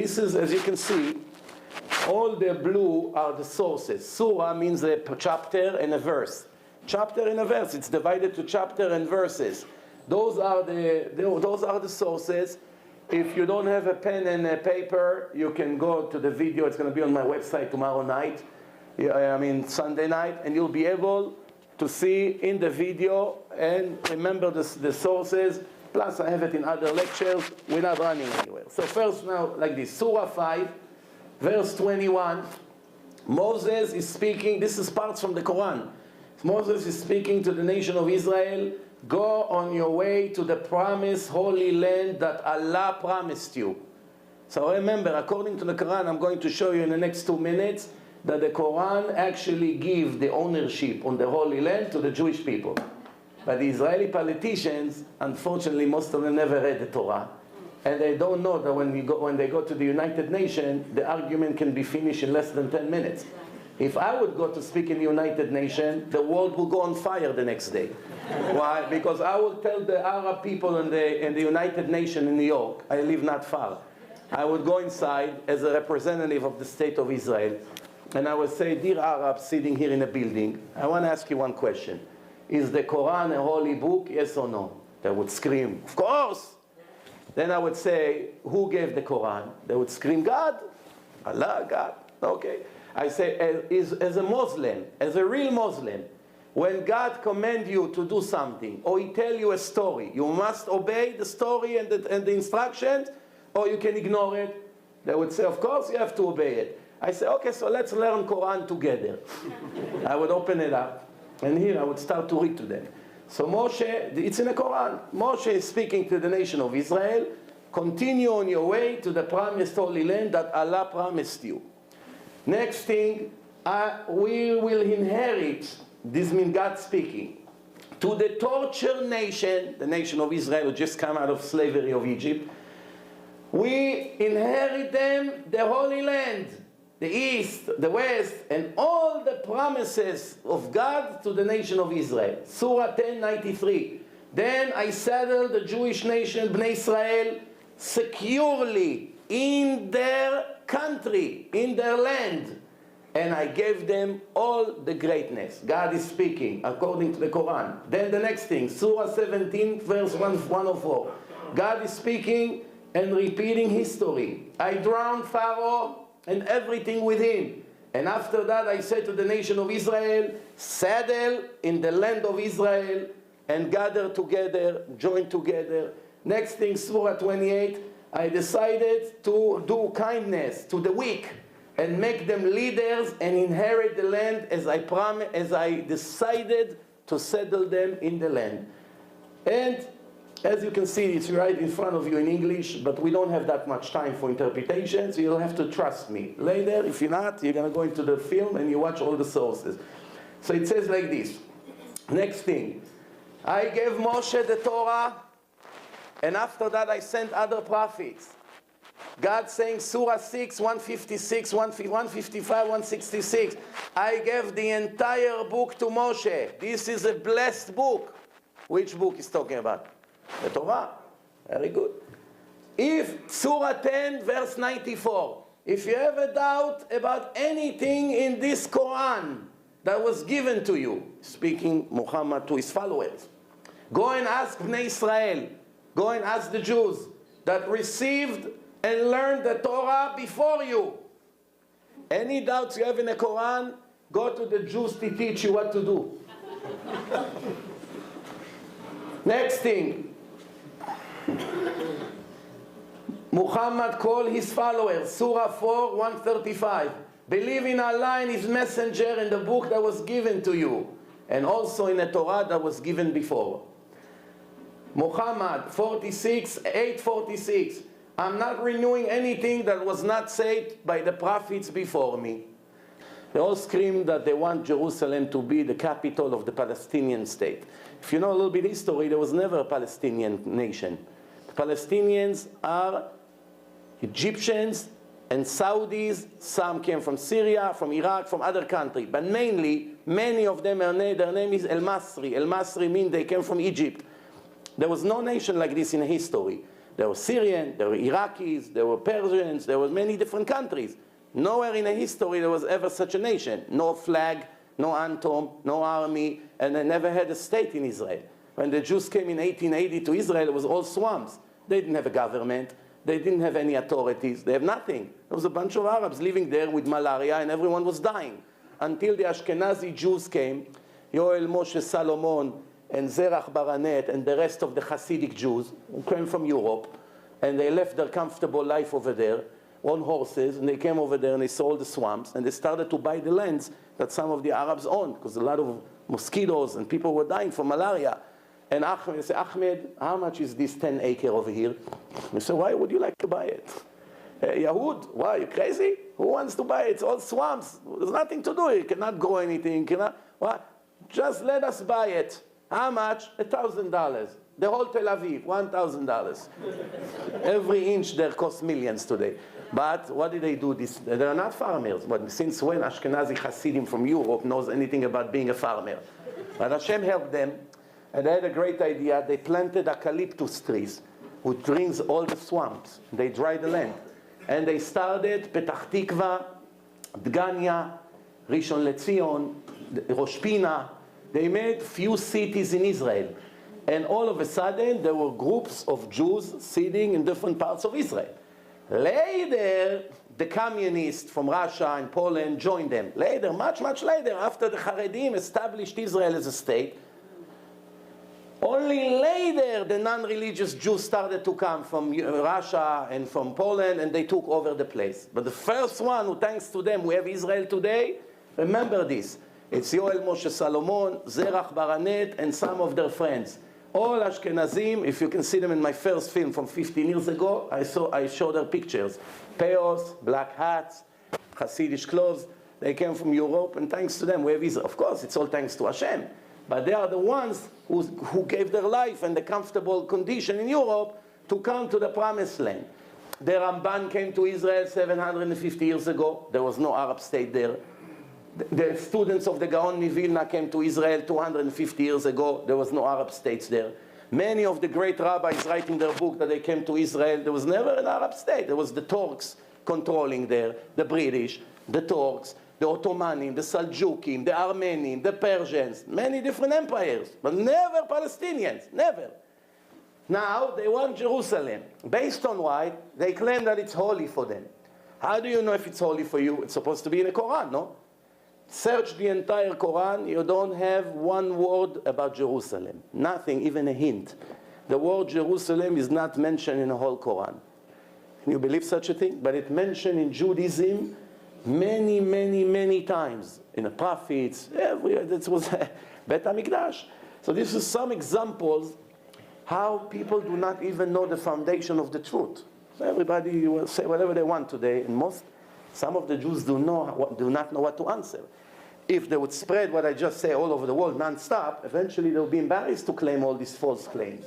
this is, as you can see, all the blue are the sources. Surah means a chapter and a verse. Chapter and a verse. It's divided to chapter and verses. Those are the sources. If you don't have a pen and a paper, you can go to the video. It's going to be on my website tomorrow night. Sunday night, and you'll be able to see in the video and remember the sources. Plus, I have it in other lectures. We're not running anywhere. So first, now like this, Surah 5, verse 21. Moses is speaking. This is parts from the Quran. Moses is speaking to the nation of Israel. Go on your way to the promised holy land that Allah promised you. So remember, according to the Quran, I'm going to show you in the next 2 minutes that the Quran actually gives the ownership on the Holy Land to the Jewish people. But the Israeli politicians, unfortunately, most of them never read the Torah. And they don't know that when they go to the United Nations, the argument can be finished in less than 10 minutes. If I would go to speak in the United Nations, the world will go on fire the next day. Why? Because I will tell the Arab people in the United Nations in New York, I live not far. I would go inside as a representative of the state of Israel. And I would say, dear Arabs sitting here in a building, I want to ask you one question. Is the Quran a holy book, yes or no? They would scream, of course. Then I would say, who gave the Quran? They would scream, God. Allah, God. Okay. I say, as a Muslim, as a real Muslim, when God commands you to do something, or He tells you a story, you must obey the story and the instructions, or you can ignore it. They would say, of course you have to obey it. I say, okay, so let's learn Quran together. I would open it up, and here I would start to read to them. So Moshe, it's in the Quran. Moshe is speaking to the nation of Israel. Continue on your way to the promised holy land that Allah promised you. Next thing, we will inherit, this means God speaking, to the tortured nation, the nation of Israel who just come out of slavery of Egypt. We inherit them the Holy Land, the East, the West, and all the promises of God to the nation of Israel. Surah 10:93. Then I settled the Jewish nation, Bnei Israel, securely in their country, in their land, and I gave them all the greatness. God is speaking according to the Quran. Then the next thing, Surah 17, verse 104. God is speaking and repeating history. I drowned Pharaoh and everything with him. And after that I said to the nation of Israel, settle in the land of Israel and gather together, join together. Next thing, Surah 28. I decided to do kindness to the weak and make them leaders and inherit the land as I decided to settle them in the land. And as you can see, it's right in front of you in English, but we don't have that much time for interpretation, so you'll have to trust me. Later, if you're not, you're going to go into the film and you watch all the sources. So it says like this. Next thing. I gave Moshe the Torah, and after that I sent other prophets. God saying, Surah 6, 156, 155, 166. I gave the entire book to Moshe. This is a blessed book. Which book is talking about? The Torah. Very good. If Surah 10, verse 94. If you have a doubt about anything in this Quran that was given to you, speaking Muhammad to his followers, go and ask Bnei Israel. Go and ask the Jews that received and learned the Torah before you. Any doubts you have in the Quran, go to the Jews to teach you what to do. Next thing. Muhammad called his followers, Surah 4, 135. Believe in Allah and His Messenger in the book that was given to you, and also in the Torah that was given before. Muhammad 46, 846. I'm not renewing anything that was not said by the prophets before me. They all scream that they want Jerusalem to be the capital of the Palestinian state. If you know a little bit history, there was never a Palestinian nation. The Palestinians are Egyptians and Saudis. Some came from Syria, from Iraq, from other countries. But mainly, many of them, their name is El Masri. El Masri means they came from Egypt. There was no nation like this in history. There were Syrians, there were Iraqis, there were Persians, there were many different countries. Nowhere in the history there was ever such a nation. No flag, no anthem, no army, and they never had a state in Israel. When the Jews came in 1880 to Israel, it was all swamps. They didn't have a government. They didn't have any authorities. They have nothing. There was a bunch of Arabs living there with malaria, and everyone was dying. Until the Ashkenazi Jews came, Yoel Moshe Salomon and Zerach Baranet and the rest of the Hasidic Jews who came from Europe, and they left their comfortable life over there on horses, and they came over there and they saw all the swamps, and they started to buy the lands that some of the Arabs owned, because a lot of mosquitoes and people were dying from malaria. And Ahmed said, Ahmed, how much is this 10 acre over here? He said, why would you like to buy it? Yahud, why, are you crazy? Who wants to buy it? It's all swamps. There's nothing to do. You cannot grow anything. What? Just let us buy it. How much? $1,000. The whole Tel Aviv, $1,000. Every inch there costs millions today. But what did they do? They are not farmers. But since when Ashkenazi Hasidim from Europe knows anything about being a farmer? But Hashem helped them, and they had a great idea. They planted eucalyptus trees, which brings all the swamps. They dry the land. And they started Petach Tikva, Dgania, Rishon LeZion, Rosh Pina. They made few cities in Israel. And all of a sudden, there were groups of Jews sitting in different parts of Israel. Later, the communists from Russia and Poland joined them. Later, much, much later, after the Haredim established Israel as a state, only later the non-religious Jews started to come from Russia and from Poland, and they took over the place. But the first one who, thanks to them, we have Israel today, remember this. It's Yoel Moshe Salomon, Zerach Baranet, and some of their friends. All Ashkenazim, if you can see them in my first film from 15 years ago, I showed their pictures. Peos, black hats, Hasidic clothes. They came from Europe, and thanks to them, we have Israel. Of course, it's all thanks to Hashem. But they are the ones who gave their life and the comfortable condition in Europe to come to the promised land. The Ramban came to Israel 750 years ago. There was no Arab state there. The students of the Gaon Mivilna came to Israel 250 years ago. There was no Arab states there. Many of the great rabbis write in their book that they came to Israel. There was never an Arab state. There was the Turks controlling there, the British, the Turks, the Ottomanim, the Seljukim, the Armenians, the Persians, many different empires, but never Palestinians, never. Now they want Jerusalem. Based on what? They claim that it's holy for them. How do you know if it's holy for you? It's supposed to be in the Quran, no? Search the entire Quran, you don't have one word about Jerusalem. Nothing, even a hint. The word Jerusalem is not mentioned in the whole Quran. Can you believe such a thing? But it's mentioned in Judaism many, many, many times. In the prophets, everywhere. That was Bet HaMikdash. So this is some examples how people do not even know the foundation of the truth. So everybody will say whatever they want today, and some of the Jews do not know what to answer. If they would spread what I just say all over the world non-stop, eventually they'll be embarrassed to claim all these false claims.